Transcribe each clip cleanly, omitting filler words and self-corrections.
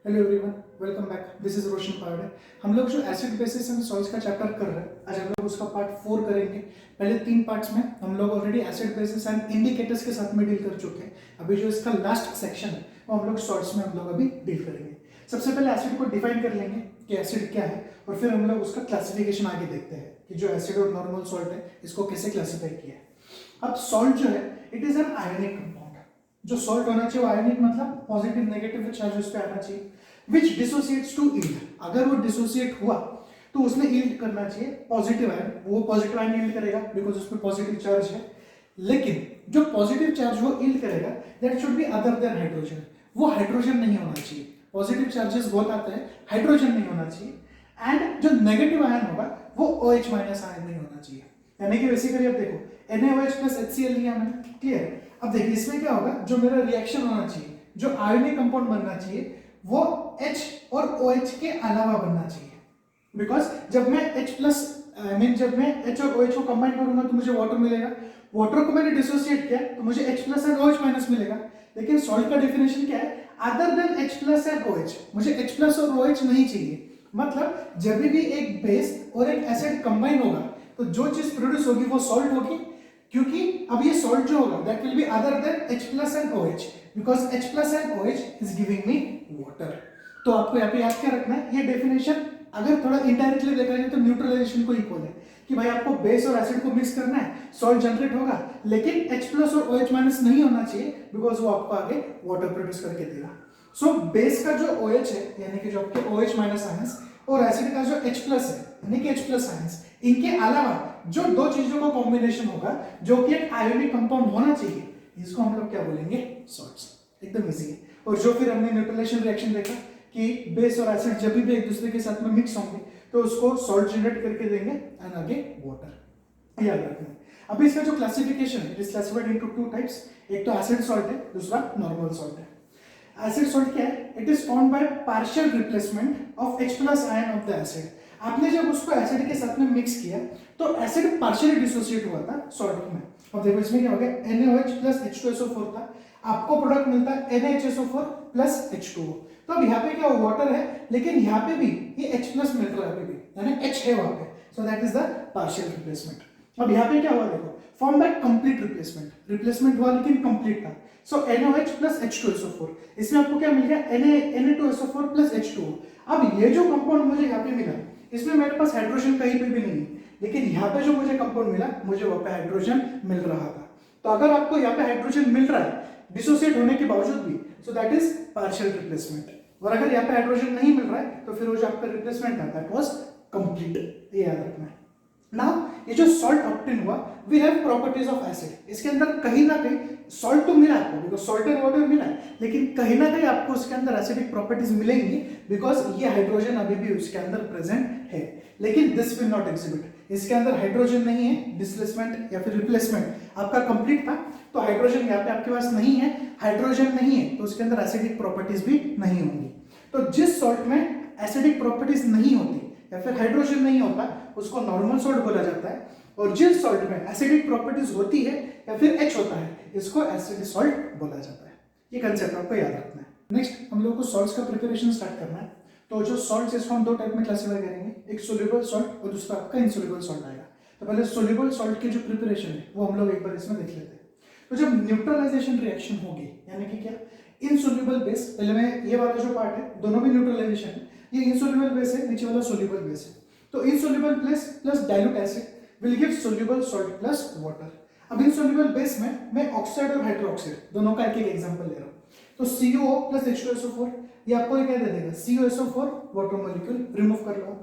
Hello everyone, welcome back. This is Roshan Pawade. हम लोग जो एसिड बेसिस एंड सॉल्ट्स का चैप्टर कर रहे हैं, आज हम लोग उसका पार्ट 4 करेंगे। पहले 3 पार्ट्स में हम लोग already acid bases and indicators के साथ में डील कर चुके हैं। अभी जो इसका लास्ट सेक्शन है वो हम लोग सॉल्ट्स में हम लोग अभी डील करेंगे। सबसे पहले एसिड को डिफाइन कर लेंगे कि एसिड क्या है, और फिर हम लोग उसका क्लासिफिकेशन आगे देखते हैं कि जो एसिड और नॉर्मल सॉल्ट है इसको कैसे क्लासीफाई किया है। अब सॉल्ट जो है it is an ionic compound. जो सॉल्ट होना चाहिए वो आयोनिक मतलब पॉजिटिव नेगेटिव चार्ज उस पे आना चाहिए, विच डिसोसिएट्स टू ईल्ड। अगर वो डिसोसिएट हुआ तो उसने ईल्ड करना चाहिए पॉजिटिव आयन, वो पॉजिटिव आयन ईल्ड करेगा बिकॉज उसमें पॉजिटिव चार्ज है। लेकिन जो पॉजिटिव चार्ज वो ईल्ड करेगा that should be other than hydrogen. वो हाइड्रोजन नहीं होना चाहिए। पॉजिटिव चार्जेस बहुत आते हैं, हाइड्रोजन नहीं होना चाहिए। एंड जो नेगेटिव आयन होगा वो OH माइनस आयन नहीं होना चाहिए। यानी कि बेसिकली अब देखो NaOH प्लस HCl लिया मैंने, क्लियर। अब देखिए इसमें क्या होगा, जो मेरा रिएक्शन होना चाहिए, जो आयोनिक कंपाउंड बनना चाहिए वो H और OH के अलावा बनना चाहिए। बिकॉज जब मैं H प्लस जब मैं H और OH को कंबाइन करूंगा तो मुझे वाटर मिलेगा। वाटर को मैंने डिसोसिएट किया तो मुझे H plus and OH minus मिलेगा। लेकिन सॉल्ट का डेफिनेशन क्या है, other than H plus and OH। मुझे H प्लस और OH नहीं चाहिए। मतलब जब भी एक बेस और एक एसिड कंबाइन होगा तो जो चीज प्रोड्यूस होगी वो सॉल्ट होगी, क्योंकि अब ये सॉल्ट जो होगा that will B other than H plus and OH, because H plus and OH is giving me water. तो आपको यहाँ पे याद क्या रखना है, ये डेफिनेशन अगर थोड़ा इनडायरेक्टली देखा जाए तो न्यूट्रलाइजेशन को इक्वल है कि भाई आपको बेस और एसिड को मिक्स करना है, सॉल्ट जनरेट होगा, लेकिन H प्लस और OH माइनस नहीं होना चाहिए बिकॉज वो आपको आगे वाटर प्रोड्यूस करके देगा। सो बेस का जो OH है यानी कि जो आपके OH माइनस आयंस और एसिड का जो H प्लस है यानी कि H प्लस आयंस, इनके अलावा जो दो चीजों का कॉम्बिनेशन होगा जो कि एक आयोनिक कंपाउंड होना चाहिए, इसको हम लोग क्या बोलेंगे, सॉल्ट्स। एकदम इजी है। और जो फिर हमने न्यूट्रलाइजेशन रिएक्शन देखा कि बेस और एसिड जब भी एक दूसरे के साथ में मिक्स होंगे तो उसको सॉल्ट जनरेट करके देंगे एंड आगे वाटर। याद रखना है। अभी इसका जो क्लासिफिकेशन है it is classified into 2 types. एक तो एसिड सॉल्ट है, दूसरा नॉर्मल सॉल्ट है। एसिड सॉल्ट क्या है, it is formed by partial replacement of H plus ion of the acid. आपने जब उसको एसिड के साथ में मिक्स किया तो एसिड पार्शियली डिसोसिएट हुआ था सॉल्ट में। अब देखो इसमें क्या हो गया, NaOH प्लस H2SO4 था, आपको प्रोडक्ट मिलता है NaHSO4 प्लस H2O। तो अब यहाँ पे क्या वाटर है, लेकिन यहाँ पे भी ये H प्लस मिल रहा है, अभी भी यानी H है वहां पे। So that is the partial replacement. अब यहाँ पे क्या हुआ देखो, form by complete replacement. Replacement हुआ लेकिन कंप्लीट था। सो NaOH प्लस H2SO4, इसमें आपको क्या मिल गया, Na2SO4 प्लस H2O। अब ये जो कंपाउंड मुझे यहाँ पे मिला इसमें मेरे पास हाइड्रोजन कहीं पे भी नहीं है, लेकिन यहाँ पे जो मुझे कंपाउंड मिला मुझे वहां पे हाइड्रोजन मिल रहा था। तो अगर आपको यहाँ पे हाइड्रोजन मिल रहा है डिसोसिएट होने के बावजूद भी, so that is partial replacement. और अगर यहाँ पे हाइड्रोजन नहीं मिल रहा है तो फिर वो जो आपका रिप्लेसमेंट था दैट वाज कंप्लीट। ये याद रखना है। नाउ ये जो सॉल्ट ऑब्टेन हुआ we have properties of acid. इसके अंदर कहीं ना कहीं सॉल्ट तो मिला आपको बिकॉज सॉल्ट एंड वाटर मिला है, लेकिन कहीं ना कहीं आपको उसके अंदर एसिडिक प्रॉपर्टीज मिलेंगी बिकॉज ये हाइड्रोजन अभी भी उसके अंदर प्रेजेंट है। लेकिन दिस विल नॉट एग्जिबिट, इसके अंदर हाइड्रोजन नहीं है। डिसप्लेसमेंट या फिर रिप्लेसमेंट आपका कंप्लीट था तो हाइड्रोजन यहाँ पे आपके पास नहीं है, हाइड्रोजन नहीं है तो उसके अंदर एसिडिक प्रॉपर्टीज भी नहीं होंगी। तो जिस सॉल्ट में एसिडिक प्रॉपर्टीज नहीं होती या फिर हाइड्रोजन नहीं होता उसको नॉर्मल सॉल्ट बोला जाता है, और जिस सॉल्ट में एसिडिक प्रॉपर्टीज होती है या फिर H होता है इसको एसिडिक सॉल्ट बोला जाता है। ये कंसेप्ट आपको याद रखना है। नेक्स्ट हम लोग को सॉल्ट्स का प्रिपरेशन स्टार्ट करना है। तो जो सॉल्ट्स इसको हम 2 टाइप में क्लासिफाई करेंगे, एक सोल्यूबल सॉल्ट और दूसरा आपका इनसोल्यूबल सॉल्ट आएगा। तो पहले सोल्यूबल सॉल्ट की जो प्रिपरेशन है वो हम लोग एक बार इसमें देख लेते हैं। तो जब न्यूट्रलाइजेशन रिएक्शन होगी यानी कि क्या, इनसोल्यूबल बेस, पहले मैं ये वाला जो पार्ट है दोनों भी न्यूट्रलाइजेशन है, ये इनसोल्यूबल बेस है, नीचे वाला सोल्यूबल बेस है। तो insoluble base plus dilute acid will give soluble salt plus water. अब इनसोल्यूबल बेस में मैं ऑक्साइड और हाइड्रोक्साइड दोनों का एक एक एग्जांपल ले रहा हूं। तो CuO प्लस H2SO4 ये आपको क्या दे देगा, CuSO4 वाटर मॉलिक्यूल रिमूव कर लो।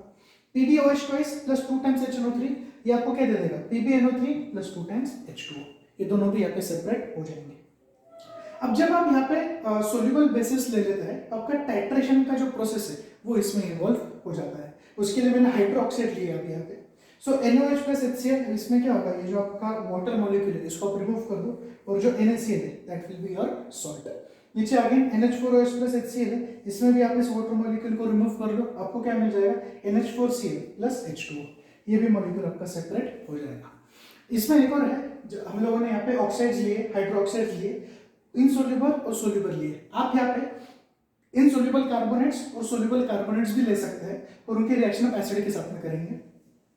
PbOH twice plus 2 times HNO3 ये आपको क्या दे देगा, PbNO3 प्लस 2 टाइम्स H2O। ये दोनों भी यहाँ पे सेपरेट हो जाएंगे। अब जब आप यहाँ पे सोल्यूबल बेसिस ले लेते हैं तो आपका टाइट्रेशन का जो प्रोसेस है वो इसमें इन्वॉल्व हो जाता है। उसके लिए मैंने हाइड्रोक्साइड लिया अभी यहाँ पे। सो NaOH प्लस HCl, इसमें क्या होगा, ये जो आपका वाटर मॉलिक्यूल है इसको आप रिमूव कर दो और जो NaCl है that will be your salt. नीचे अगेन NH4OH प्लस HCl है, इसमें भी आप इस वाटर मॉलिक्यूल को रिमूव कर लो, आपको क्या मिल जाएगा, NH4Cl प्लस H2O। ये भी मॉलिक्यूल आपका सेपरेट हो जाएगा। इसमें एक और है, हम लोगों ने यहाँ पे ऑक्साइड्स लिए, हाइड्रोक्साइड्स लिए, इनसोल्यूबल और सोल्यूबल लिए। आप यहाँ पे इनसोल्यूबल कार्बोनेट्स और सोल्यूबल कार्बोनेट्स भी ले सकते हैं और उनकी रिएक्शन आप एसिड के साथ में करेंगे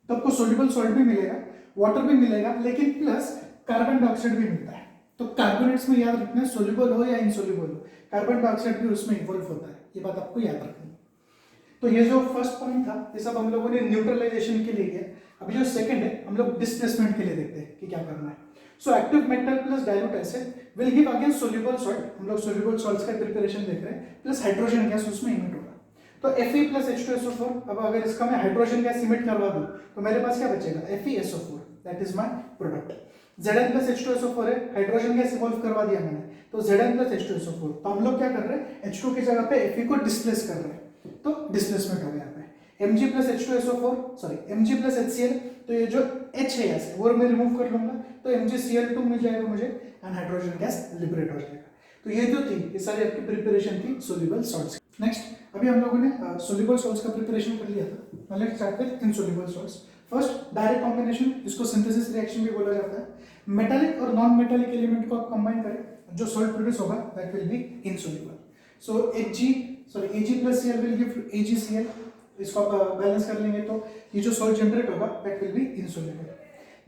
तो आपको सोल्यूबल सॉल्ट भी मिलेगा, वाटर भी मिलेगा, लेकिन प्लस कार्बन डाइऑक्साइड भी मिलता है। तो कार्बोनेट्स में याद रखना है सोल्यूबल हो या इनसोल्यूबल हो, कार्बन डाइऑक्साइड भी उसमें इन्वॉल्व होता है, ये बात आपको याद रखनी है। तो ये जो फर्स्ट पॉइंट था ये सब हम लोगों ने न्यूट्रलाइजेशन के लिए किया। अभी जो सेकंड है हम लोग डिस्प्लेसमेंट के लिए देखते हैं कि क्या करना है। So active metal plus dilute acid will give again soluble salt, हम लोग सोल्यूबल सॉल्ट्स का प्रिपरेशन देख रहे हैं, प्लस हाइड्रोजन गैस उसमें इमिट होगा। तो Fe प्लस H2SO4, अब अगर इसका मैं हाइड्रोजन गैस इमिट करवा दूं तो मेरे पास क्या बचेगा, FeSO4, that is my product. Zn plus H2SO4 है, हाइड्रोजन गैस इवॉल्व करवा दिया मैंने, तो Zn प्लस H2SO4। तो हम लोग क्या कर रहे हैं, H2 की जगह पे Fe को डिस्प्लेस कर रहे हैं, तो डिस्प्लेसमेंट हो गया यहाँ पे। Mg plus H2SO4, sorry Mg plus HCl, तो ये जो H है यहाँ वो मैं रिमूव कर लूंगा तो MgCl2 मिल जाएगा मुझे एंड हाइड्रोजन गैस लिबरेट हो जाएगा। तो ये जो थी ये सारी आपकी प्रिपरेशन थी सोल्यूबल सॉल्ट्स। नेक्स्ट अभी हम लोगों ने सोल्यूबल सॉल्ट्स का प्रिपरेशन कर लिया था, now let's start with insoluble salts. First direct combination, इसको सिंथेसिस रिएक्शन भी बोला जाता है। मेटालिक और नॉन मेटालिक एलिमेंट को आप कंबाइन करें, जो सॉल्ट प्रोड्यूस होगा that will be insoluble. So Ag plus Cl will give AgCl, इसको आप बैलेंस कर लेंगे तो ये जो सॉल्ट जनरेट होगा that will be insoluble.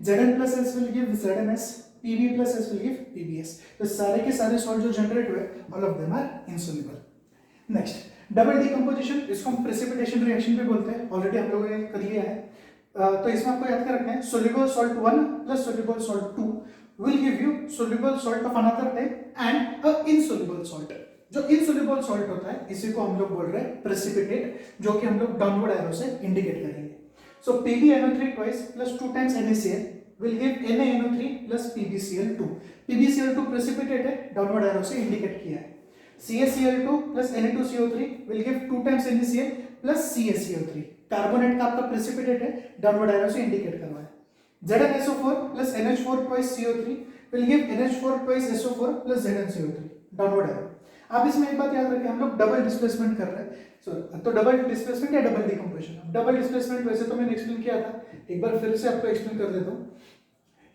Zn plus S will give ZnS, Pb plus S will give PbS। तो सारे के सारे सॉल्ट जो जनरेट हुए all of them are insoluble. Next double decomposition, इसको हम प्रेसिपिटेशन रिएक्शन भी बोलते हैं, ऑलरेडी हम लोगों ने कर लिया है। तो इसमें आपको याद कर रखना है soluble salt 1 plus soluble salt 2 will give you soluble salt of another type and a insoluble salt. जो इनसोल्यूबल सॉल्ट होता है इसी को हम लोग बोल रहे हैं प्रेसिपिटेट, जो कि हम लोग डाउनवर्ड एरो से इंडिकेट करेंगे। सो PbNO3 twice plus 2 times NaCl will give NaNO3 plus PbCl2। PbCl2 precipitate है, डाउनवर्ड एरो से इंडिकेट किया है। CaCl2 plus Na2CO3 will give 2 times NaCl plus CaCl3। Carbonate का आपका प्रेसिपिटेट है, डाउनवर्ड एरो से इंडिकेट करवा है। ZnSO4 plus NH4 twice CO3 will give NH4 twice SO4 plus ZnCO3, downward arrow. आप इसमें एक बात याद रखें, हम लोग डबल डिस्प्लेसमेंट कर रहे हैं। तो डबल डिस्प्लेसमेंट या डबल डिकम्पोजिशन। डबल डिस्प्लेसमेंट वैसे तो मैंने एक्सप्लेन किया था, एक बार फिर से आपको एक्सप्लेन कर देता हूँ।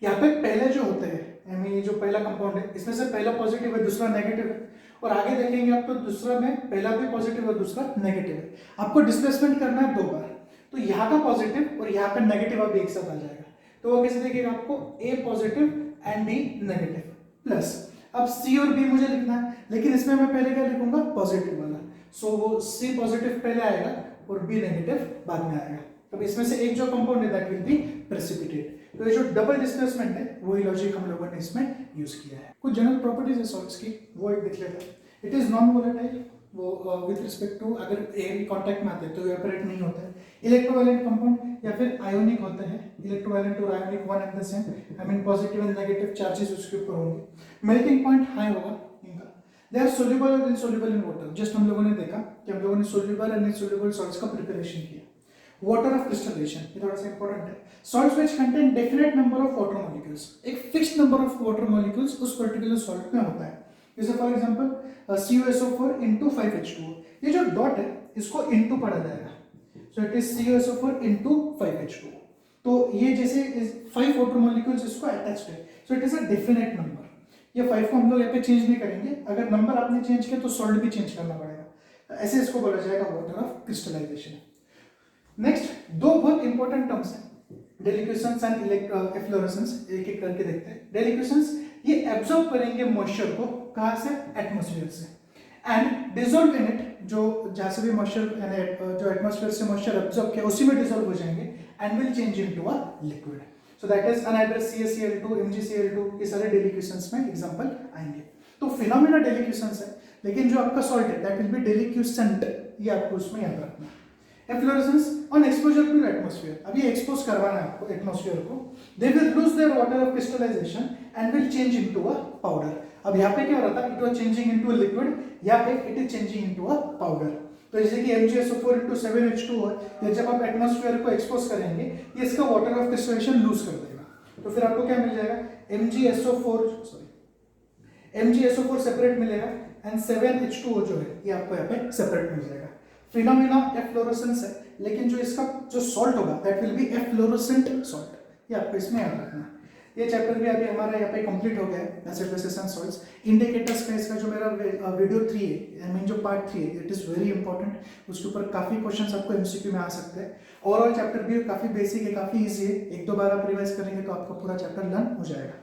यहाँ पे पहले जो होते हैं यानी जो पहला कंपाउंड है इसमें से पहला पॉजिटिव है दूसरा नेगेटिव है, और आगे देखेंगे आप तो दूसरा में पहला भी पॉजिटिव और दूसरा नेगेटिव है। आपको डिस्प्लेसमेंट करना है 2 बार, तो यहाँ का पॉजिटिव और यहाँ का नेगेटिव अब एक साथ आ जाएगा। तो वो कैसे देखिएगा, आपको A positive and B negative plus, अब C और B मुझे लिखना है, लेकिन इसमें मैं पहले क्या लिखूंगा, पॉजिटिव वाला। सो वो C पॉजिटिव पहले आएगा और B नेगेटिव बाद में आएगा। तो इसमें से एक जो कंपाउंड है दैट विल बी प्रेसिपिटेट। तो ये जो डबल डिस्प्लेसमेंट है वही लॉजिक हम लोगों ने इसमें यूज किया है। कुछ जनरल प्रॉपर्टीज है सॉल्ट्स की, वो एक देख लेते हैं। इट इज नॉन वोलेटाइल, वो विद रिस्पेक्ट टू अगर एयर कांटेक्ट में आते हैं तो इवेपोरेट नहीं होता है। इलेक्ट्रोवायलेंट कंपाउंड या फिर आयोनिक होते हैं, इलेक्ट्रोवायलेंट और ionic one and the same, I mean positive and negative charges उसके ऊपर होंगे। मेल्टिंग पॉइंट हाई होगा इनका। दे आर सोल्यूबल और इनसोल्यूबल इन वाटर। जस्ट हम लोगों ने देखा कि हम लोगों ने सोल्यूबल एंड इनसोल्यूबल सॉल्ट्स का प्रिपरेशन किया। वाटर ऑफ क्रिस्टलाइजेशन, ये थोड़ा सा इंपॉर्टेंट है। Salts which contain definite number of water molecules, एक fixed number of water molecules उस पर्टिकुलर सॉल्ट में होता है। जैसे for example CuSO4 into 5H2O, ये जो डॉट है इसको इनटू पढ़ा जाएगा, so it is CuSO4 into 5H2O। तो ये जैसे 5 वाटर मॉलिक्यूल्स इसको अटैच्ड है, so it is a definite number. ये 5 को हम लोग यहाँ पे चेंज नहीं करेंगे, अगर नंबर आपने चेंज किया तो सॉल्ट भी चेंज करना पड़ेगा। ऐसे इसको बोला जाएगा वाटर ऑफ क्रिस्टलाइजेशन। नेक्स्ट 2 बहुत इंपॉर्टेंट टर्म्स हैं, डेलिक्वेसेंस एंड एफ्लोरेसेंस, एक एक करके देखते हैं। डेलिक्वेसेंस ये एब्जॉर्ब करेंगे मॉइस्चर को, कहाँ से, एटमॉस्फेयर से, एंड डिसॉल्व इन इट, जो जहाँ से भी मॉइस्चर यानी जो एटमॉस्फेयर से मॉइस्चर एब्जॉर्ब किया उसी में डिसॉल्व हो जाएंगे and will change into a liquid. So that is anhydrous CaCl2, MgCl2, ये सारे डेलिक्वेसेंस में एग्जांपल आएंगे। तो फिनोमेना डेलिक्वेसेंस है, लेकिन जो आपका सॉल्ट है दैट विल बी डेलिक्वेसेंट, ये आपको उसमें याद रखना है। Efflorescence on exposure to atmosphere, अब ये एक्सपोज करवाना है आपको एटमॉस्फेयर को, they will lose their water of crystallisation and will change into a powder. अब यहाँ पे क्या हो रहा था, it was changing into a liquid, यहाँ पे it is changing into a powder. तो जैसे कि MgSO4 into 7H2O है, ये जब आप एटमॉस्फेयर को एक्सपोज करेंगे ये इसका वाटर ऑफ क्रिस्टलाइजेशन लूज कर देगा। तो फिर आपको क्या मिल जाएगा, MgSO4 सेपरेट मिलेगा एंड 7H2O जो है ये आपको यहाँ पे सेपरेट मिल जाएगा। फिनोमेना एफ्लोरेसेंस है, लेकिन जो इसका जो सॉल्ट होगा that will B efflorescent salt, ये आपको इसमें याद रखना है। ये चैप्टर भी अभी हमारा यहाँ पे कंप्लीट हो गया है, acid bases and salts. Indicators का इसका जो मेरा वीडियो 3 है, आई मीन जो पार्ट 3 है, इट इज़ वेरी इंपॉर्टेंट। उसके ऊपर काफ़ी क्वेश्चंस आपको एमसीक्यू में आ सकते हैं। ओवरऑल चैप्टर भी काफ़ी बेसिक है, काफ़ी ईजी है। एक दो बार आप रिवाइज करेंगे तो आपका पूरा चैप्टर लर्न हो जाएगा।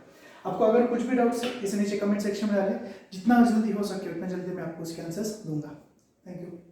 आपको अगर कुछ भी डाउट्स है इसे नीचे कमेंट सेक्शन में डालें, जितना जल्दी हो सके उतना जल्दी मैं आपको उसके आंसर्स दूंगा। Thank you.